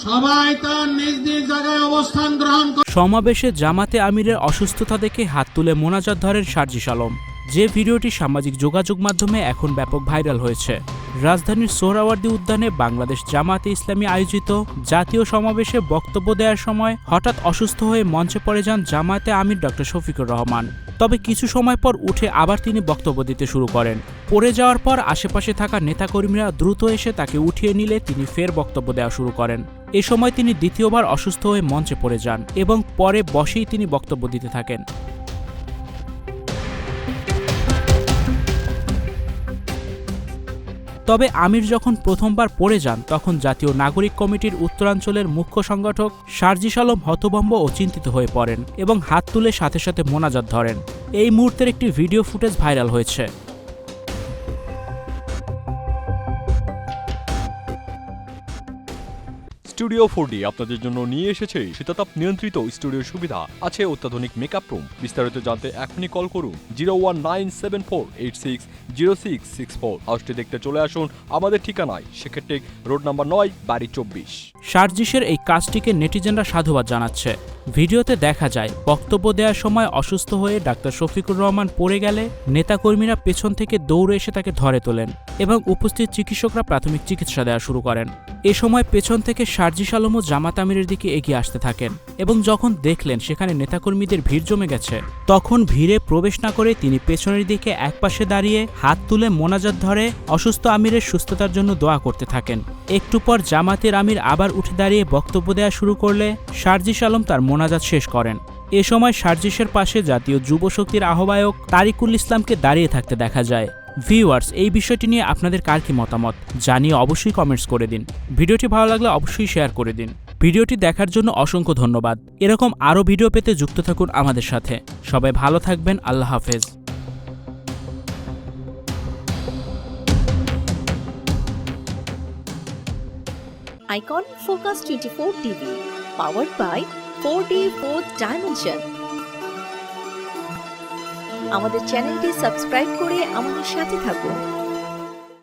সবাই তার নিজ নিজ জায়গায় অবস্থান গ্রহণ করুন। সমাবেশে জামাতে আমিরের অসুস্থতা দেখে হাত তুলে মোনাজাত ধরেন সার্জিস আলম, যে ভিডিওটি সামাজিক যোগাযোগ মাধ্যমে এখন ব্যাপক ভাইরাল হয়েছে। রাজধানীর সোহরাওয়ার্দী উদ্যানে বাংলাদেশ জামাতে ইসলামী আয়োজিত জাতীয় সমাবেশে বক্তব্য দেওয়ার সময় হঠাৎ অসুস্থ হয়ে মঞ্চে পড়ে যান জামাতে আমির ডক্টর শফিকুর রহমান। তবে কিছু সময় পর উঠে আবার তিনি বক্তব্য দিতে শুরু করেন। পড়ে যাওয়ার পর আশেপাশে থাকা নেতাকর্মীরা দ্রুত এসে তাকে উঠিয়ে নিলে তিনি ফের বক্তব্য দেওয়া শুরু করেন। এ সময় তিনি দ্বিতীয়বার অসুস্থ হয়ে মঞ্চে পড়ে যান এবং পরে বসেই তিনি বক্তব্য দিতে থাকেন। তবে আমির যখন প্রথমবার পড়ে যান তখন জাতীয় নাগরিক কমিটির উত্তরাঞ্চলের মুখ্য সংগঠক সার্জিস আলম হতভম্ব ও চিন্তিত হয়ে পড়েন এবং হাত তুলে সাথে সাথে মোনাজাত ধরেন। এই মুহূর্তের একটি ভিডিও ফুটেজ ভাইরাল হয়েছে। স্টুডিও 4D আপনাদের জন্য নিয়ে এসেছে শীতাতাপ নিয়ন্ত্রিত স্টুডিও সুবিধা, আছে অত্যাধুনিক মেকআপ রুম। বিস্তারিত জানতে এখনই কল করুন 01974860664। হাউসটি দেখতে চলে আসুন আমাদের ঠিকানায়, সেক্ষেত্রে রোড নাম্বার 9, বাড়ি 24। সার্জিসের এই কাজটিকে নেটিজেনরা সাধুবাদ জানাচ্ছে। ভিডিওতে দেখা যায় বক্তব্য দেওয়ার সময় অসুস্থ হয়ে ডাক্তার শফিকুর রহমান পড়ে গেলে নেতাকর্মীরা পেছন থেকে দৌড়ে এসে তাকে ধরে তোলেন এবং উপস্থিত চিকিৎসকরা প্রাথমিক চিকিৎসা দেওয়া শুরু করেন। এ সময় পেছন থেকে সার্জিস আলমও জামাত আমিরের দিকে এগিয়ে আসতে থাকেন এবং যখন দেখলেন সেখানে নেতাকর্মীদের ভিড় জমে গেছে, তখন ভিড়ে প্রবেশ না করে তিনি পেছনের দিকে একপাশে দাঁড়িয়ে হাত তুলে মোনাজাত ধরে অসুস্থ আমিরের সুস্থতার জন্য দোয়া করতে থাকেন। একটু পর জামাতের আমির আবার উঠে দাঁড়িয়ে বক্তব্য দেওয়া শুরু করলে সার্জিস আলম তার মোনাজাত শেষ করেন। এ সময় সার্জিসের পাশে জাতীয় যুব শক্তির আহ্বায়ক তারিকুল ইসলামকে দাঁড়িয়ে থাকতে দেখা যায়। ভিউয়ার্স, এই বিষয়টি নিয়ে আপনাদের কার কি মতামত জানিয়ে অবশ্যই কমেন্টস করে দিন। ভিডিওটি ভালো লাগলে অবশ্যই শেয়ার করে দিন। ভিডিওটি দেখার জন্য অসংখ্য ধন্যবাদ। এরকম আরও ভিডিও পেতে যুক্ত থাকুন আমাদের সাথে। সবাই ভালো থাকবেন। আল্লাহ হাফেজ। Icon Focus 24 TV, powered by 4D Fourth Dimension. আমাদের চ্যানেলটি সাবস্ক্রাইব করে আমাদের সাথে থাকুন।